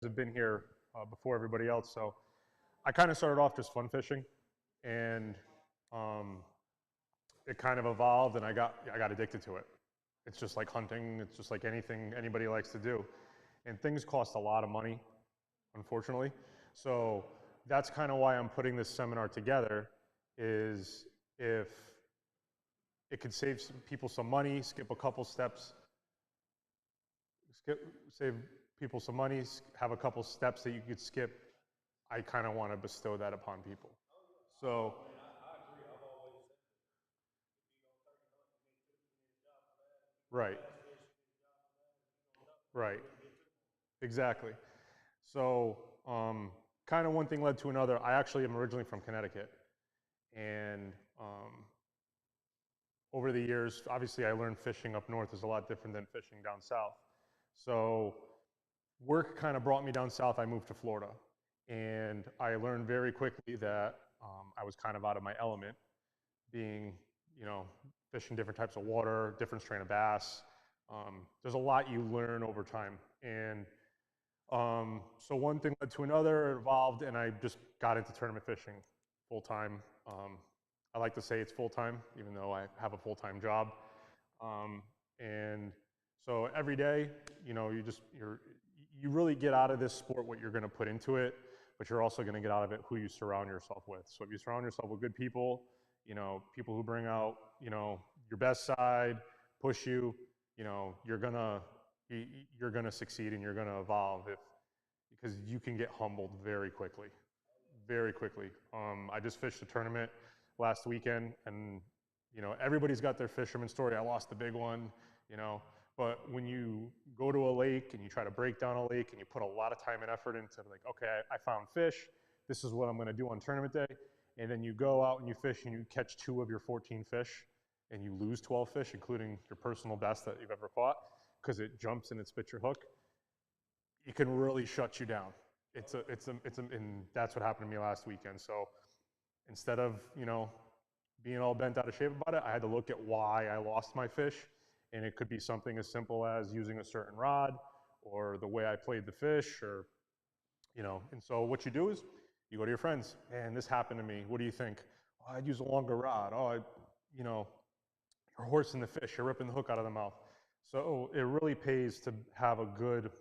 have been here before everybody else. So I kind of started off just fun fishing, and um, it kind of evolved, and I got addicted to it. It's just like hunting. It's just like anything anybody likes to do, and things cost a lot of money, unfortunately. So that's kind of why I'm putting this seminar together. Is if it could save some people some money, skip a couple steps, save people some money, have a couple steps that you could skip. I kind of want to bestow that upon people. So, right, right, exactly. So, kind of one thing led to another. I actually am originally from Connecticut, and over the years, obviously, I learned fishing up north is a lot different than fishing down south. So, work kind of brought me down south. I moved to Florida, and I learned very quickly that I was kind of out of my element, being, you know, fishing different types of water, different strain of bass. There's a lot you learn over time, and so one thing led to another, it evolved, and I just got into tournament fishing full time. I like to say it's full time, even though I have a full time job. Um, and so every day, you really get out of this sport what you're going to put into it, but you're also going to get out of it who you surround yourself with. So if you surround yourself with good people, people who bring out, your best side, push you, you're gonna succeed and you're gonna evolve because you can get humbled very quickly, very quickly. I just fished a tournament last weekend, and everybody's got their fisherman story. I lost the big one, you know, but when you go to a lake and you try to break down a lake and you put a lot of time and effort into like, okay, I found fish. This is what I'm going to do on tournament day, and then you go out and you fish and you catch 2 of your 14 fish, and you lose 12 fish, including your personal best that you've ever caught, because it jumps and it spits your hook. It can really shut you down. And that's what happened to me last weekend. So instead of, being all bent out of shape about it, I had to look at why I lost my fish. And it could be something as simple as using a certain rod or the way I played the fish and so what you do is you go to your friends, and this happened to me. What do you think? Oh, I'd use a longer rod. You know, you're horsing the fish, you're ripping the hook out of the mouth. So it really pays to have a good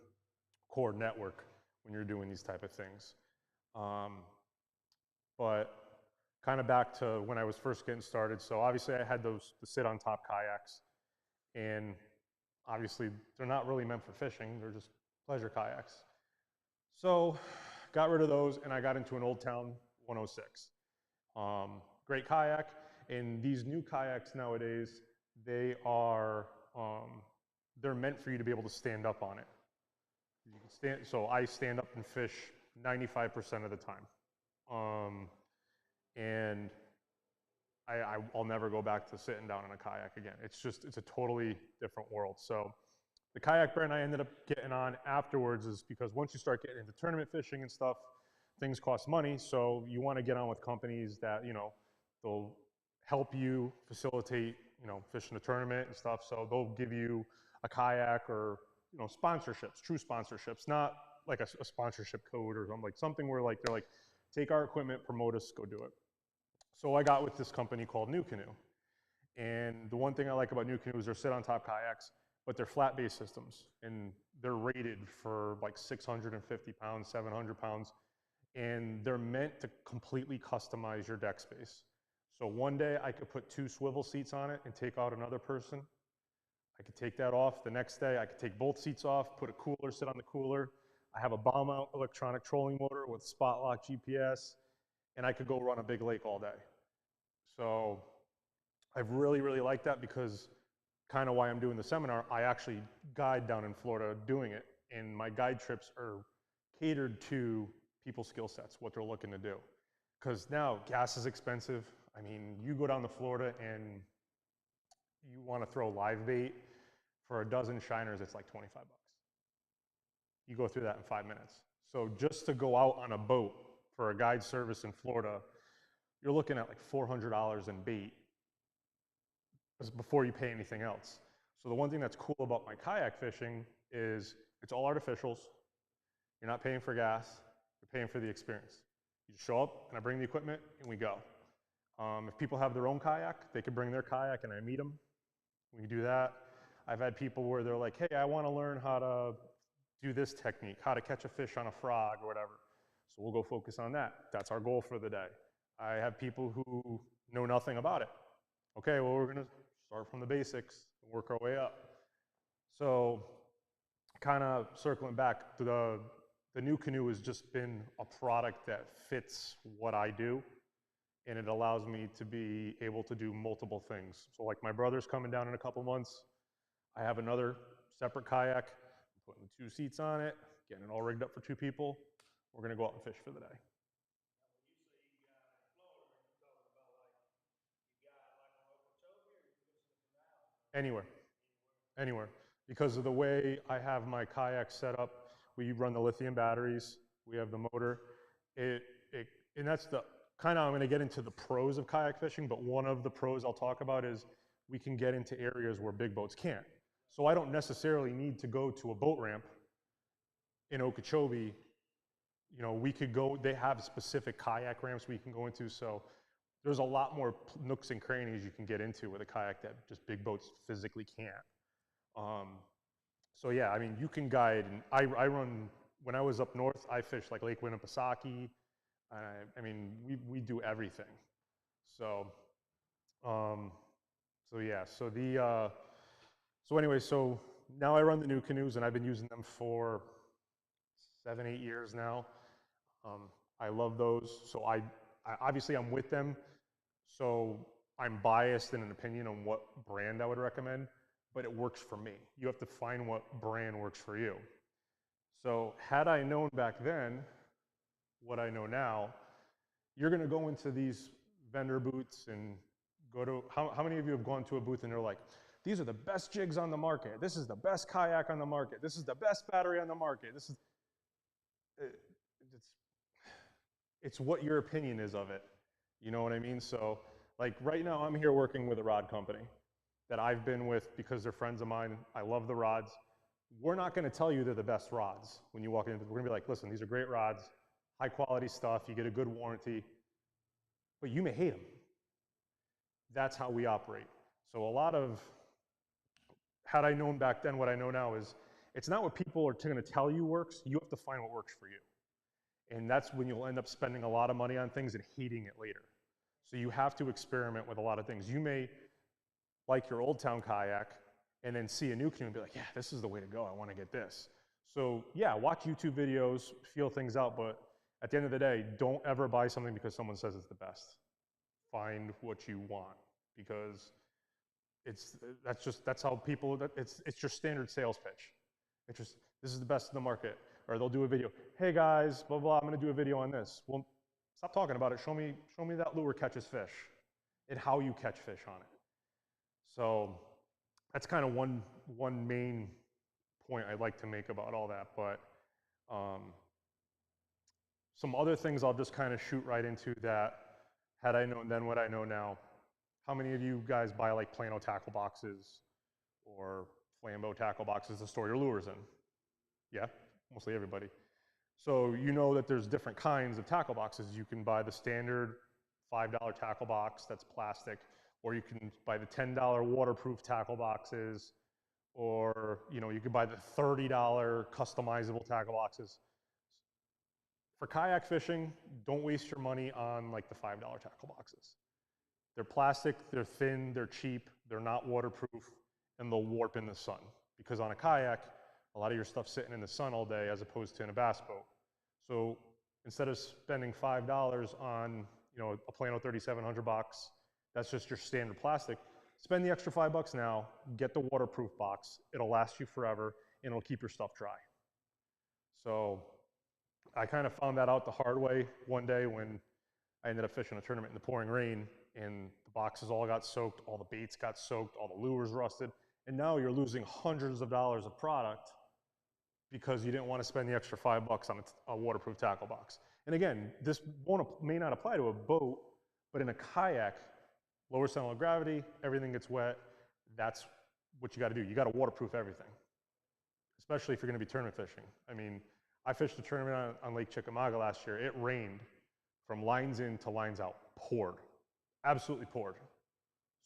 core network when you're doing these type of things. Um, but kind of back to when I was first getting started. So obviously I had those the sit on top kayaks, and obviously they're not really meant for fishing. They're just pleasure kayaks. So got rid of those, and I got into an Old Town 106. Great kayak, and these new kayaks nowadays, they are they're meant for you to be able to stand up on it. You can so I stand up and fish 95% of the time. Um, and I'll never go back to sitting down in a kayak again. It's a totally different world. So the kayak brand I ended up getting on afterwards is because once you start getting into tournament fishing and stuff, things cost money. So you want to get on with companies that, they'll help you facilitate, fishing a tournament and stuff. So they'll give you a kayak or, sponsorships, true sponsorships, not like a sponsorship code or something, where like they're like, take our equipment, promote us, go do it. So I got with this company called New Canoe. And the one thing I like about New Canoe is they're sit on top kayaks, but they're flat base systems, and they're rated for like 650 pounds, 700 pounds, and they're meant to completely customize your deck space. So one day I could put 2 swivel seats on it and take out another person. I could take that off. The next day I could take both seats off, put a cooler, sit on the cooler. I have a bow mount electronic trolling motor with spot lock GPS, and I could go run a big lake all day. So I've really, really liked that because kind of why I'm doing the seminar, I actually guide down in Florida doing it. And my guide trips are catered to people's skill sets, what they're looking to do. Because now gas is expensive. I mean, you go down to Florida and you want to throw live bait for a dozen shiners, it's like 25 bucks. You go through that in 5 minutes. So just to go out on a boat for a guide service in Florida, you're looking at like $400 in bait before you pay anything else. So the one thing that's cool about my kayak fishing is it's all artificials. You're not paying for gas, you're paying for the experience. You just show up and I bring the equipment and we go. If people have their own kayak, they can bring their kayak and I meet them. We can do that. I've had people where they're like, hey, I want to learn how to do this technique, how to catch a fish on a frog or whatever. So we'll go focus on that. That's our goal for the day. I have people who know nothing about it. Okay, well, we're going to start from the basics and work our way up. So kind of circling back, the new canoe has just been a product that fits what I do, and it allows me to be able to do multiple things. So like my brother's coming down in a couple months. I have another separate kayak. I'm putting 2 seats on it, getting it all rigged up for 2 people. We're going to go out and fish for the day. Anywhere, anywhere. Because of the way I have my kayak set up, we run the lithium batteries, we have the motor. And that's the kind of, I'm going to get into the pros of kayak fishing, but one of the pros I'll talk about is we can get into areas where big boats can't. So I don't necessarily need to go to a boat ramp in Okeechobee. You know, we could go, they have specific kayak ramps we can go into, so there's a lot more nooks and crannies you can get into with a kayak that just big boats physically can't. So yeah, I mean, you can guide, and I run, when I was up north, I fished like Lake Winnipesaukee. I mean, we do everything. So, so yeah, so anyway, so now I run the new canoes, and I've been using them for 7, 8 years now. I love those. So I obviously I'm with them, so I'm biased in an opinion on what brand I would recommend, but it works for me. You have to find what brand works for you. So had I known back then what I know now, you're going to go into these vendor booths and go to, how many of you have gone to a booth and they're like, these are the best jigs on the market, this is the best kayak on the market, this is the best battery on the market, this is, it's what your opinion is of it. You know what I mean? So like right now I'm here working with a rod company that I've been with because they're friends of mine. I love the rods. We're not going to tell you they're the best rods when you walk in. We're going to be like, listen, these are great rods, high quality stuff, you get a good warranty, but you may hate them. That's how we operate. So a lot of, had I known back then what I know now is, it's not what people are going to tell you works, you have to find what works for you. And that's when you'll end up spending a lot of money on things and hating it later. So you have to experiment with a lot of things. You may like your Old Town kayak and then see a new canoe and be like, yeah, this is the way to go, I want to get this. So yeah, watch YouTube videos, feel things out, but at the end of the day, don't ever buy something because someone says it's the best. Find what you want, because that's how people, it's your standard sales pitch. It's just, this is the best in the market. Or they'll do a video, hey guys, blah, blah, I'm gonna do a video on this. Well, stop talking about it, show me that lure catches fish and how you catch fish on it. So that's kind of one main point I'd like to make about all that, but some other things I'll just kind of shoot right into that, had I known then what I know now. How many of you guys buy like Plano tackle boxes or Flambeau tackle boxes to store your lures in? Yeah, mostly everybody. So you know that there's different kinds of tackle boxes. You can buy the standard $5 tackle box that's plastic, or you can buy the $10 waterproof tackle boxes, or you can buy the $30 customizable tackle boxes. For kayak fishing, don't waste your money on like the $5 tackle boxes. They're plastic, they're thin, they're cheap, they're not waterproof, and they'll warp in the sun. Because on a kayak, a lot of your stuff's sitting in the sun all day as opposed to in a bass boat. So instead of spending $5 on a Plano 3700 box, that's just your standard plastic, spend the extra $5 now, get the waterproof box, it'll last you forever, and it'll keep your stuff dry. So I kind of found that out the hard way one day when I ended up fishing a tournament in the pouring rain, and the boxes all got soaked, all the baits got soaked, all the lures rusted, and now you're losing hundreds of dollars of product because you didn't want to spend the extra $5 on a waterproof tackle box. And again, this may not apply to a boat, but in a kayak, lower center of gravity, everything gets wet, that's what you got to do. You got to waterproof everything, especially if you're going to be tournament fishing. I mean, I fished a tournament on Lake Chickamauga last year. It rained from lines in to lines out, poured, absolutely poured,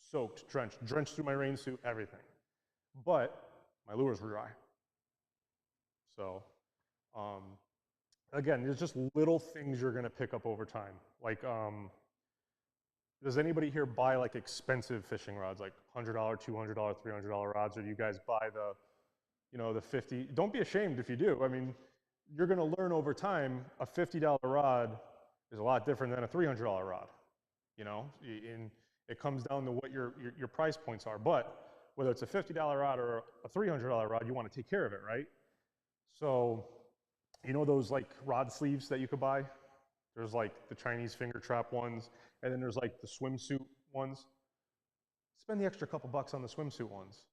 soaked, drenched through my rain suit, everything. But my lures were dry. So again, there's just little things you're gonna pick up over time. Like, does anybody here buy like expensive fishing rods, like $100, $200, $300 rods, or do you guys buy the, you know, the 50? Don't be ashamed if you do. I mean, you're gonna learn over time, a $50 rod is a lot different than a $300 rod, you know? And it comes down to what your price points are. But whether it's a $50 rod or a $300 rod, you wanna take care of it, right? So, you know those like rod sleeves that you could buy? There's like the Chinese finger trap ones, and then there's like the swimsuit ones. Spend the extra couple bucks on the swimsuit ones.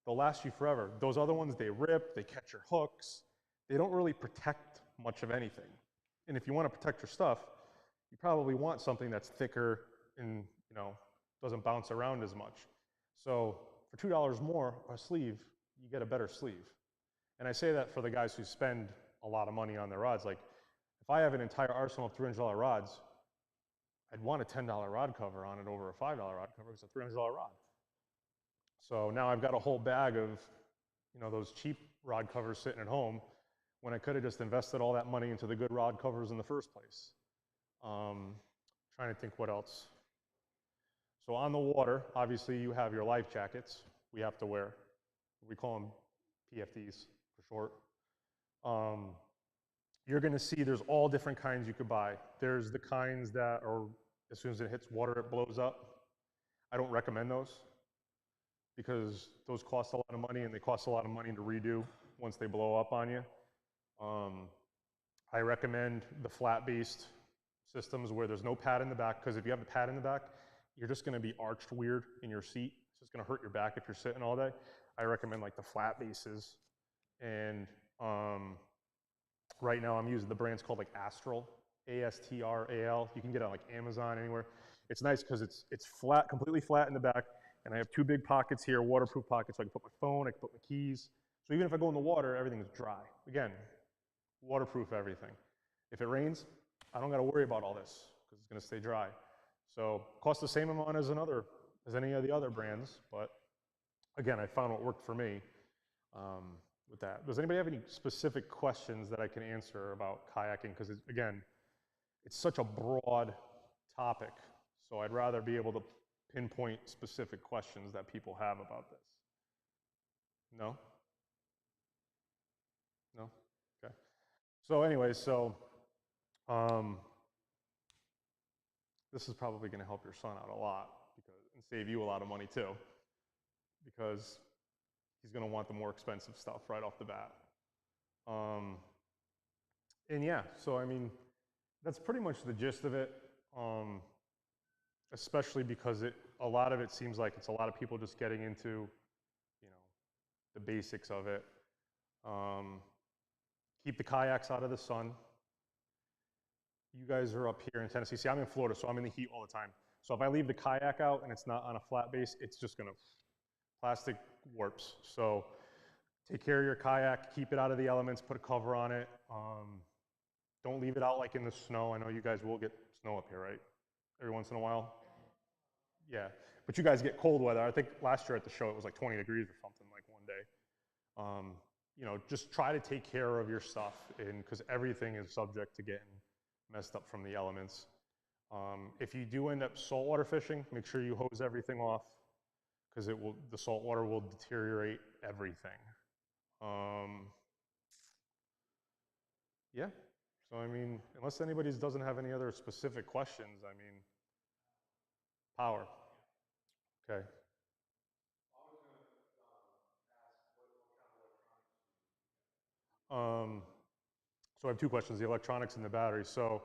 They'll last you forever. Those other ones, they rip, they catch your hooks. They don't really protect much of anything. And if you want to protect your stuff, you probably want something that's thicker and, you know, doesn't bounce around as much. So for $2 more a sleeve, you get a better sleeve. And I say that for the guys who spend a lot of money on their rods. Like, if I have an entire arsenal of $300 rods, I'd want a $10 rod cover on it over a $5 rod cover because it's a $300 rod. So now I've got a whole bag of, you know, those cheap rod covers sitting at home when I could have just invested all that money into the good rod covers in the first place. Trying to think what else. So on the water, obviously you have your life jackets we have to wear. We call them PFDs for short. You're gonna see there's all different kinds you could buy. There's the kinds that are, as soon as it hits water, it blows up. I don't recommend those because those cost a lot of money and they cost a lot of money to redo once they blow up on you. I recommend the flat-based systems where there's no pad in the back, because if you have a pad in the back, you're just gonna be arched weird in your seat. It's just gonna hurt your back if you're sitting all day. I recommend like the flat bases. And right now I'm using the brand's called like Astral, A-S-T-R-A-L. You can get it on like Amazon, anywhere. It's nice because it's flat, completely flat in the back, and I have two big pockets here, waterproof pockets, so I can put my phone, I can put my keys. So even if I go in the water, everything is dry. Again, waterproof everything. If it rains, I don't gotta worry about all this because it's gonna stay dry. So costs the same amount as any of the other brands, but again, I found what worked for me with that. Does anybody have any specific questions that I can answer about kayaking? Because again, it's such a broad topic, so I'd rather be able to pinpoint specific questions that people have about this. No? No? Okay. So anyways, this is probably going to help your son out a lot and save you a lot of money too, because he's going to want the more expensive stuff right off the bat. And yeah, so I mean, that's pretty much the gist of it, especially because a lot of it seems like it's a lot of people just getting into, you know, the basics of it. Keep the kayaks out of the sun. You guys are up here in Tennessee. See, I'm in Florida, so I'm in the heat all the time. So if I leave the kayak out and it's not on a flat base, it's just gonna, plastic warps. So take care of your kayak, keep it out of the elements, put a cover on it. Don't leave it out like in the snow. I know you guys will get snow up here, right? Every once in a while. Yeah, but you guys get cold weather. I think last year at the show it was like 20 degrees or something like one day. You know, just try to take care of your stuff, and because everything is subject to getting messed up from the elements. If you do end up saltwater fishing, make sure you hose everything off, because the salt water will deteriorate everything. Yeah, so I mean, unless anybody doesn't have any other specific questions, I mean, power. Okay. So I have two questions, the electronics and the batteries. So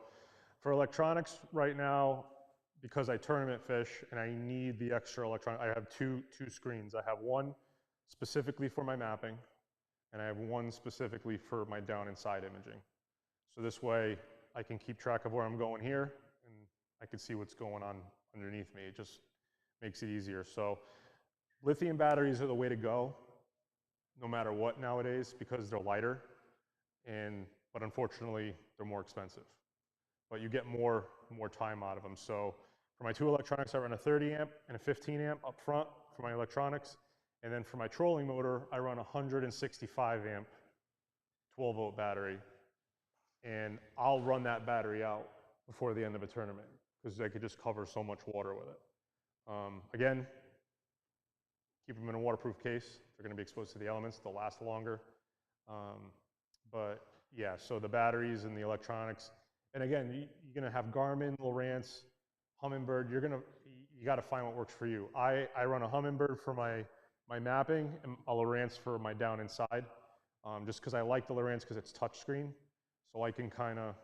for electronics right now, because I tournament fish and I need the extra electronic, I have two screens. I have one specifically for my mapping, and I have one specifically for my down and side imaging. So this way I can keep track of where I'm going here, and I can see what's going on underneath me. It just makes it easier. So lithium batteries are the way to go, no matter what nowadays, because they're lighter and but unfortunately, they're more expensive. But you get more time out of them. So for my two electronics, I run a 30 amp and a 15 amp up front for my electronics. And then for my trolling motor, I run a 165 amp 12 volt battery. And I'll run that battery out before the end of a tournament because I could just cover so much water with it. Again, keep them in a waterproof case. They're going to be exposed to the elements. They'll last longer. But yeah, so the batteries and the electronics. And again, you're going to have Garmin, Lowrance, Humminbird. You got to find what works for you. I run a Humminbird for my mapping and a Lowrance for my down inside, just because I like the Lowrance because it's touchscreen. So I can kind of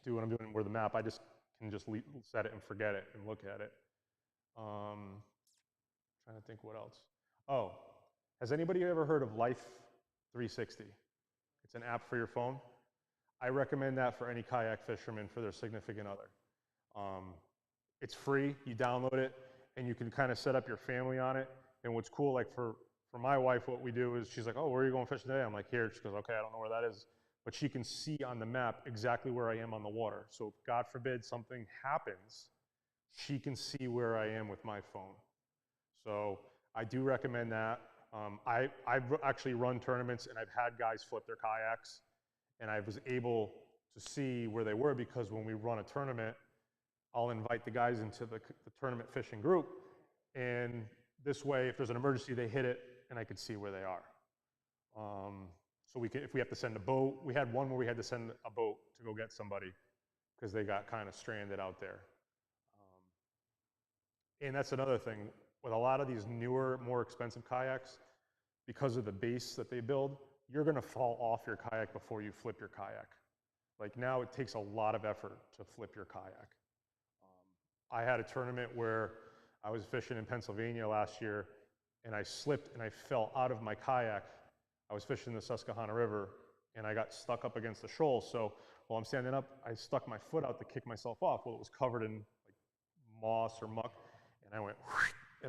do what I'm doing where the map, I just can just set it and forget it and look at it. Trying to think what else. Oh, has anybody ever heard of Life 360? It's an app for your phone. I recommend that for any kayak fisherman for their significant other. It's free, you download it, and you can kind of set up your family on it. And what's cool, like for my wife, what we do is she's like, oh, where are you going fishing today? I'm like, here. She goes, okay, I don't know where that is. But she can see on the map exactly where I am on the water. So if God forbid something happens, she can see where I am with my phone. So I do recommend that. I've actually run tournaments and I've had guys flip their kayaks, and I was able to see where they were because when we run a tournament, I'll invite the guys into the tournament fishing group, and this way, if there's an emergency, they hit it, and I could see where they are. So if we have to send a boat, we had one where we had to send a boat to go get somebody because they got kind of stranded out there. And that's another thing. With a lot of these newer, more expensive kayaks, because of the base that they build, you're going to fall off your kayak before you flip your kayak. Like now it takes a lot of effort to flip your kayak. I had a tournament where I was fishing in Pennsylvania last year, and I slipped and I fell out of my kayak. I was fishing the Susquehanna River, and I got stuck up against the shoal. So while I'm standing up, I stuck my foot out to kick myself off. Well, it was covered in like moss or muck, and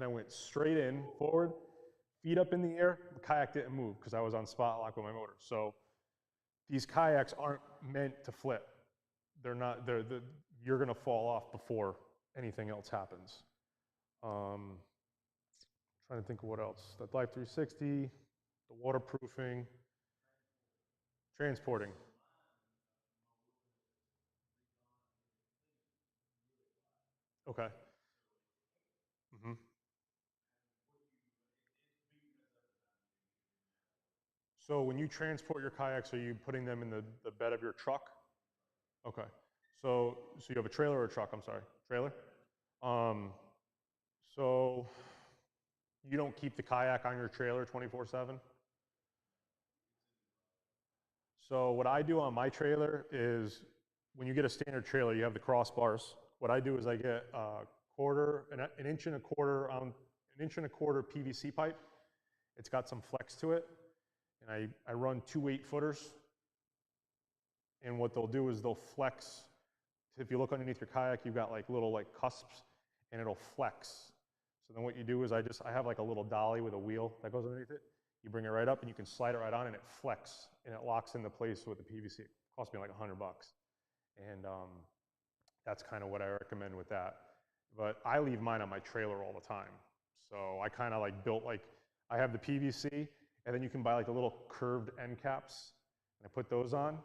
I went straight in, forward, feet up in the air. The kayak didn't move because I was on spot lock with my motor. So these kayaks aren't meant to flip. They're not. You're going to fall off before anything else happens. Trying to think of what else. That Life 360, the waterproofing, transporting. Okay. Mm-hmm. So when you transport your kayaks, are you putting them in the bed of your truck? Okay. So you have a trailer or a truck? I'm sorry, trailer. Um, so you don't keep the kayak on your trailer 24/7? So what I do on my trailer is when you get a standard trailer, you have the crossbars. What I do is I get an inch and a quarter PVC pipe. It's got some flex to it, and I run two 8-footers. And what they'll do is they'll flex. If you look underneath your kayak, you've got like little like cusps, and it'll flex. So then what you do is I have like a little dolly with a wheel that goes underneath it. You bring it right up and you can slide it right on and it flex and it locks into place with the PVC. It cost me like $100. And that's kind of what I recommend with that. But I leave mine on my trailer all the time. So I kind of like I have the PVC, and then you can buy like the little curved end caps, and I put those on,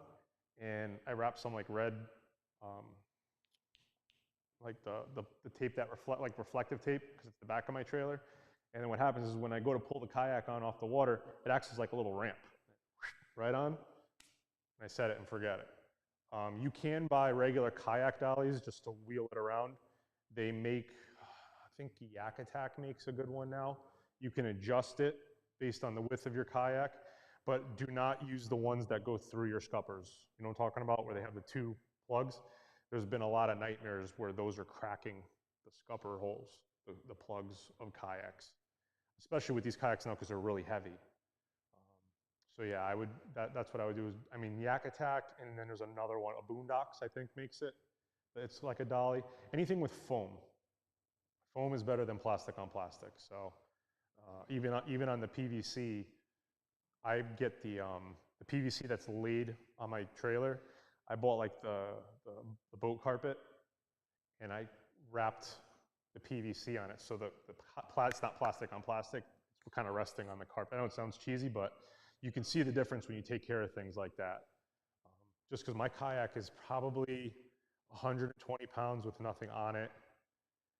and I wrap some like red, like the tape that reflective tape, because it's the back of my trailer. And then what happens is when I go to pull the kayak on off the water, it acts as like a little ramp. Right on, and I set it and forget it. You can buy regular kayak dollies just to wheel it around. They make, I think Yak Attack makes a good one now. You can adjust it based on the width of your kayak, but do not use the ones that go through your scuppers. You know what I'm talking about, where they have the two plugs? There's been a lot of nightmares where those are cracking the scupper holes, the plugs of kayaks, especially with these kayaks now because they're really heavy. So yeah, that's what I would do. Yak Attack, and then there's another one, a Boondocks, I think makes it. It's like a dolly. Anything with foam. Foam is better than plastic on plastic. So even on the PVC, I get the the PVC that's laid on my trailer. I bought like the boat carpet, and I wrapped the PVC on it so that it's not plastic on plastic. It's kind of resting on the carpet. I know it sounds cheesy, but you can see the difference when you take care of things like that. Just because my kayak is probably 120 pounds with nothing on it,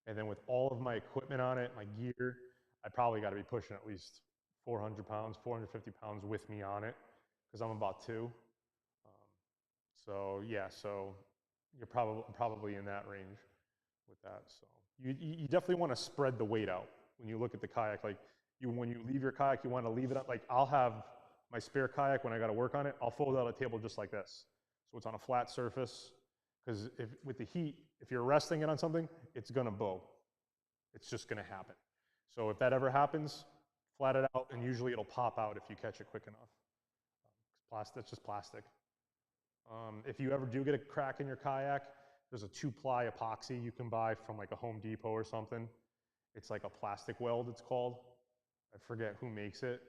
and then with all of my equipment on it, my gear, I probably got to be pushing at least 400 pounds, 450 pounds with me on it, because I'm about 2. So yeah, so you're probably in that range with that. So you definitely want to spread the weight out when you look at the kayak. Like when you leave your kayak, you want to leave it up. Like I'll have my spare kayak when I got to work on it. I'll fold out a table just like this, so it's on a flat surface. Because with the heat, if you're resting it on something, it's gonna bow. It's just gonna happen. So if that ever happens, flat it out, and usually it'll pop out if you catch it quick enough. It's just plastic. If you ever do get a crack in your kayak, there's a 2-ply epoxy you can buy from like a Home Depot or something. It's like a plastic weld, it's called. I forget who makes it.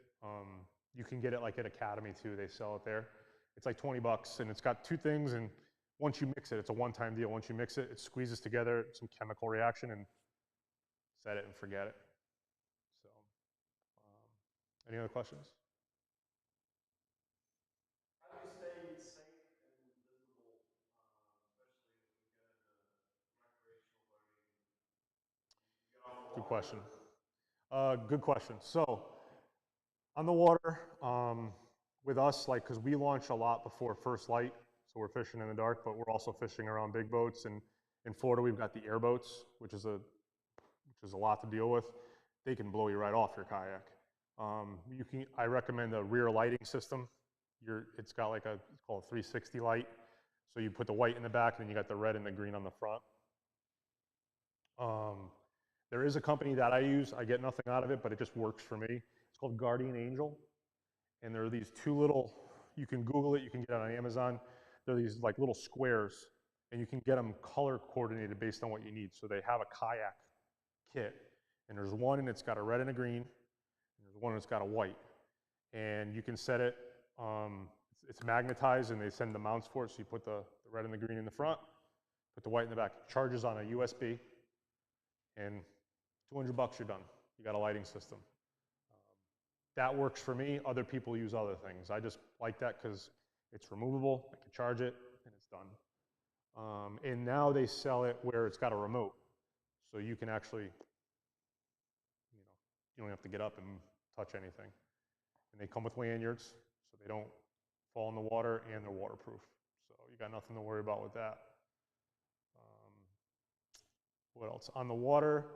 You can get it like at Academy too, they sell it there. It's like 20 bucks, and it's got 2 things, and once you mix it, it's a one-time deal. Once you mix it, it squeezes together some chemical reaction, and set it and forget it. So, any other questions? How do you stay safe and livable, especially if we get into recreational boating? You get off the Good water. question. Good question. So, on the water, with us, like, because we launch a lot before first light, so we're fishing in the dark, but we're also fishing around big boats. And in Florida, we've got the airboats, which is a lot to deal with. They can blow you right off your kayak. I recommend a rear lighting system. It's got like it's called a 360 light. So you put the white in the back, and then you got the red and the green on the front. There is a company that I use. I get nothing out of it, but it just works for me. It's called Guardian Angel. And there are these 2 little, you can Google it, you can get it on Amazon. They're these like little squares, and you can get them color coordinated based on what you need. So they have a kayak kit, and there's one and it's got a red and a green, and there's one that's got a white. And you can set it, it's magnetized, and they send the mounts for it. So you put the red and the green in the front, put the white in the back. It charges on a USB, and 200 bucks, you're done. You got a lighting system. That works for me. Other people use other things. I just like that because it's removable. I can charge it, and it's done. And now they sell it where it's got a remote, so you can actually, you don't have to get up and touch anything. And they come with lanyards, so they don't fall in the water, and they're waterproof. So you got nothing to worry about with that. What else? On the water,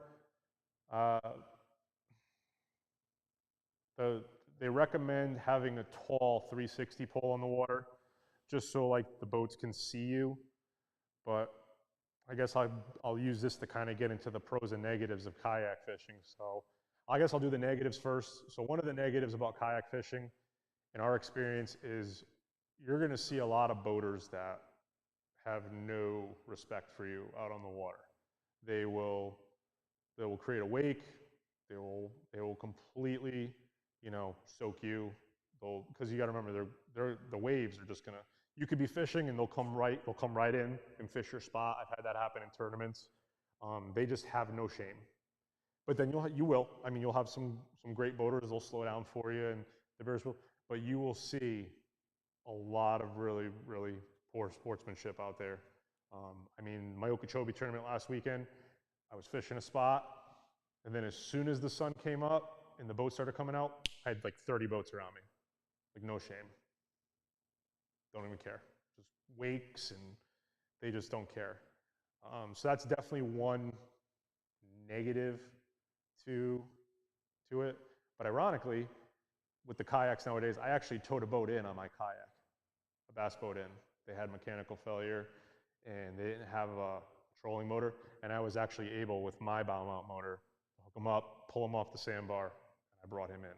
they recommend having a tall 360 pole on the water, just so like the boats can see you. But I guess I'll use this to kind of get into the pros and negatives of kayak fishing. So I guess I'll do the negatives first. So one of the negatives about kayak fishing, in our experience, is you're going to see a lot of boaters that have no respect for you out on the water. They will create a wake. They will completely, soak you. Because you got to remember, the waves are just gonna. You could be fishing and they'll come right in and fish your spot. I've had that happen in tournaments. They just have no shame. But then you'll have some great boaters. They'll slow down for you, and the bears will. But you will see a lot of really, really poor sportsmanship out there. My Okeechobee tournament last weekend, I was fishing a spot, and then as soon as the sun came up and the boats started coming out, I had like 30 boats around me. Like, no shame. Don't even care. Just wakes, and they just don't care. So that's definitely one negative to it. But ironically, with the kayaks nowadays, I actually towed a boat in on my kayak, a bass boat in. They had mechanical failure, and they didn't have a trolling motor, and I was actually able, with my bow mount motor, to hook him up, pull him off the sandbar, and I brought him in.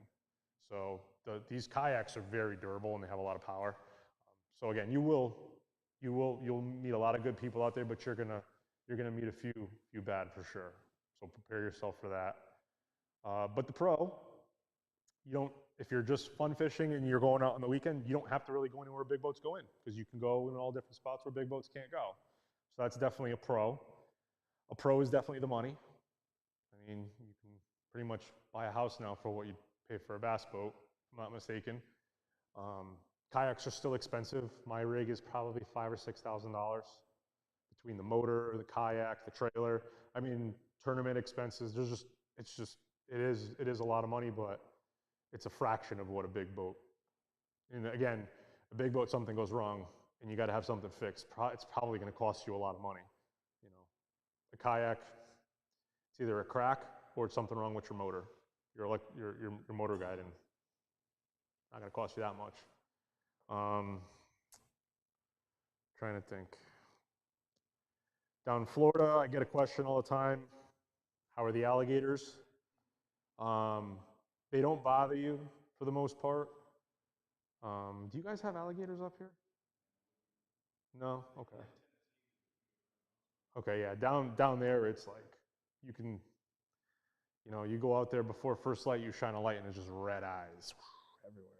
So these kayaks are very durable, and they have a lot of power. So again, you'll meet a lot of good people out there, but you're gonna meet a few bad for sure. So prepare yourself for that. But the pro, you don't, if you're just fun fishing and you're going out on the weekend, you don't have to really go anywhere big boats go in, because you can go in all different spots where big boats can't go. So that's definitely a pro. A pro is definitely the money. I mean, you can pretty much buy a house now for what you pay for a bass boat, if I'm not mistaken. Kayaks are still expensive. My rig is probably $5,000 or $6,000 between the motor, the kayak, the trailer. I mean, tournament expenses. It is a lot of money, but it's a fraction of what a big boat. And again, a big boat, something goes wrong, and you got to have something fixed. It's probably going to cost you a lot of money. You know, a kayak, it's either a crack or it's something wrong with your motor, your motor guide, and not going to cost you that much. Trying to think. Down in Florida, I get a question all the time. How are the alligators? They don't bother you for the most part. Do you guys have alligators up here? No? Okay. Okay, yeah, down there, it's like, you can, you go out there before first light, you shine a light, and it's just red eyes everywhere.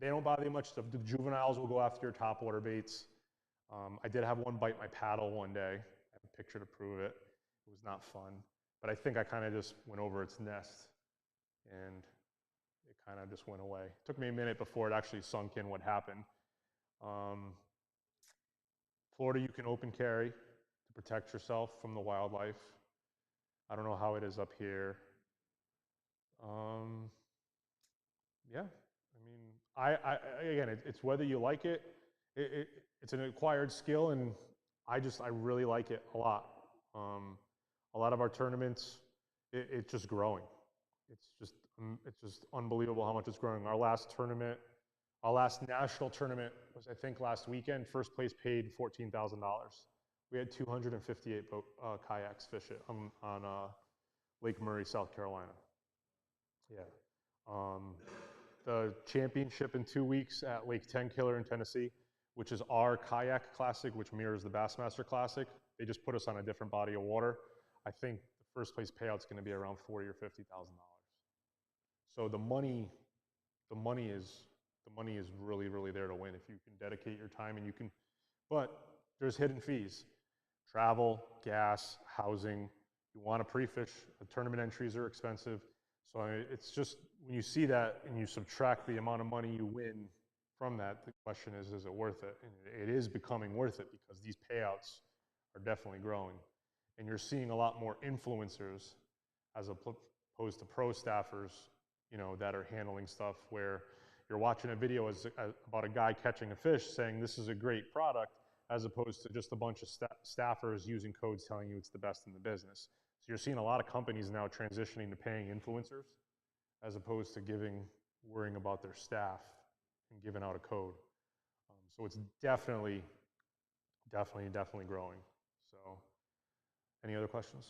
They don't bother you much. The juveniles will go after your topwater baits. I did have one bite my paddle one day. I have a picture to prove it. It was not fun, but I think I kind of just went over its nest, and it kind of just went away. It took me a minute before it actually sunk in what happened. Florida, you can open carry to protect yourself from the wildlife. I don't know how it is up here. Yeah, I mean, again, it's whether you like it. It's an acquired skill, and I really like it a lot. A lot of our tournaments, it's just growing. It's just unbelievable how much it's growing. Our last tournament, our last national tournament was, I think, last weekend. First place paid $14,000. We had 258 kayaks fish it on Lake Murray, South Carolina. Yeah. The championship in 2 weeks at Lake Tenkiller in Tennessee, which is our kayak classic, which mirrors the Bassmaster Classic. They just put us on a different body of water. I think the first place payout's going to be around $40,000 or $50,000. So the money is really, really there to win if you can dedicate your time, and you can. But there's hidden fees: travel, gas, housing. You want to pre-fish. The tournament entries are expensive. So it's just, when you see that and you subtract the amount of money you win from that, the question is it worth it? And it is becoming worth it, because these payouts are definitely growing. And you're seeing a lot more influencers as opposed to pro staffers, that are handling stuff, where you're watching a video about a guy catching a fish saying this is a great product, as opposed to just a bunch of staffers using codes telling you it's the best in the business. So you're seeing a lot of companies now transitioning to paying influencers, as opposed to worrying about their staff and giving out a code. So it's definitely growing. So, any other questions?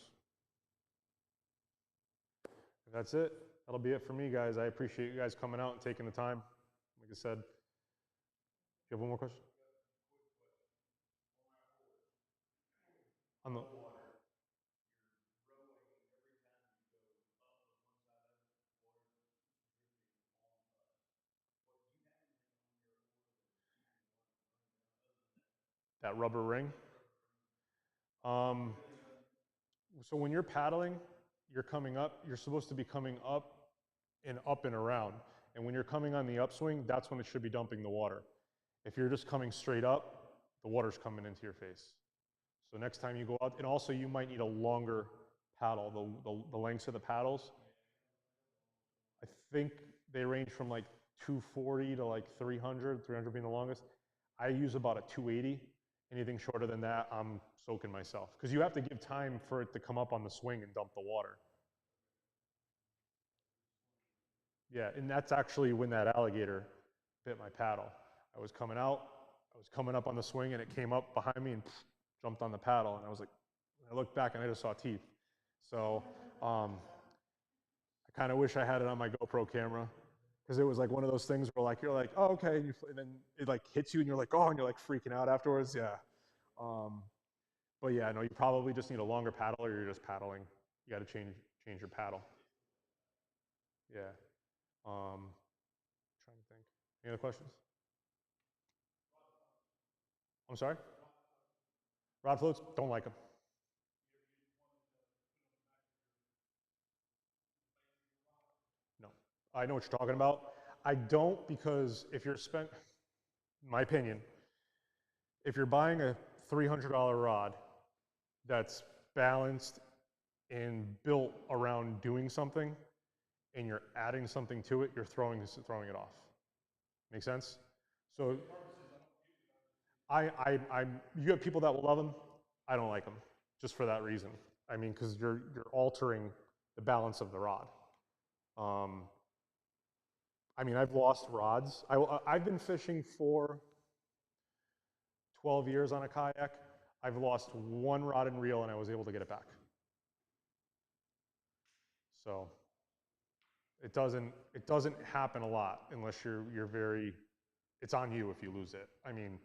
If that's it, that'll be it for me, guys. I appreciate you guys coming out and taking the time. Like I said, do you have one more question? On the that rubber ring. So when you're paddling, you're coming up. You're supposed to be coming up and around. And when you're coming on the upswing, that's when it should be dumping the water. If you're just coming straight up, the water's coming into your face. So next time you go out, and also you might need a longer paddle. The lengths of the paddles, I think they range from like 240 to like 300 being the longest. I use about a 280. Anything shorter than that, I'm soaking myself. Because you have to give time for it to come up on the swing and dump the water. Yeah, and that's actually when that alligator bit my paddle. I was coming out, I was coming up on the swing, and it came up behind me and jumped on the paddle. And I was like, I looked back and I just saw teeth. So I kind of wish I had it on my GoPro camera, because it was like one of those things where you're like, oh, okay, and then it like hits you and you're like, oh, and you're like freaking out afterwards. Yeah. But yeah, no, you probably just need a longer paddle, or you're just paddling. You got to change your paddle. Yeah. Trying to think. Any other questions? I'm sorry? Rod floats, don't like them. No. I know what you're talking about. I don't, because if you're spent, my opinion, if you're buying a $300 rod that's balanced and built around doing something, and you're adding something to it, you're throwing it off. Make sense? So you have people that will love them. I don't like them, just for that reason. I mean, because you're altering the balance of the rod. I mean, I've lost rods. I've been fishing for 12 years on a kayak. I've lost one rod and reel, and I was able to get it back. So it doesn't happen a lot unless you're very. It's on you if you lose it. I mean,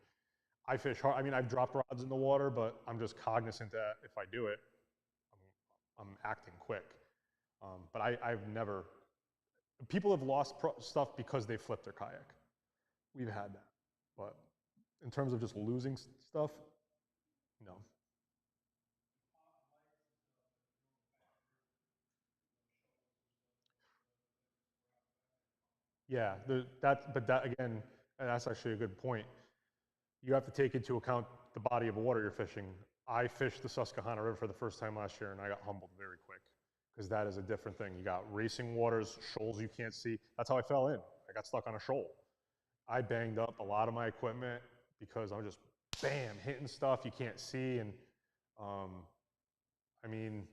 I fish hard. I mean, I've dropped rods in the water, but I'm just cognizant that if I do it, I'm acting quick. But I've never. People have lost stuff because they flipped their kayak. We've had that, but in terms of just losing stuff, no. Yeah, but that again, and that's actually a good point. You have to take into account the body of water you're fishing. I fished the Susquehanna River for the first time last year, and I got humbled very quick because that is a different thing. You got racing waters, shoals you can't see. That's how I fell in. I got stuck on a shoal. I banged up a lot of my equipment because I'm just bam hitting stuff you can't see, and um, I mean,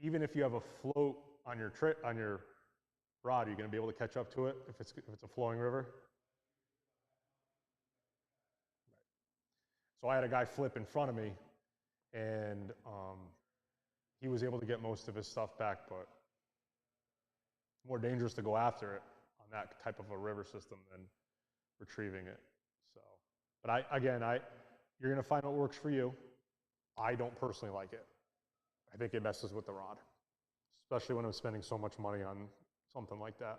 even if you have a float on your rod, are you going to be able to catch up to it if it's a flowing river? So I had a guy flip in front of me, and he was able to get most of his stuff back, but more dangerous to go after it on that type of a river system than retrieving it. So, but you're going to find what works for you. I don't personally like it. I think it messes with the rod, especially when I'm spending so much money on something like that.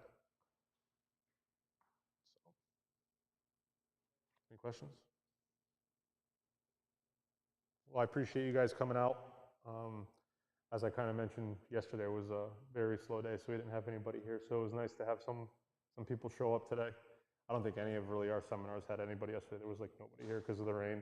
So, any questions? Well, I appreciate you guys coming out. As I kind of mentioned yesterday, it was a very slow day, so we didn't have anybody here. So it was nice to have some people show up today. I don't think any of really our seminars had anybody yesterday. There was like nobody here because of the rain.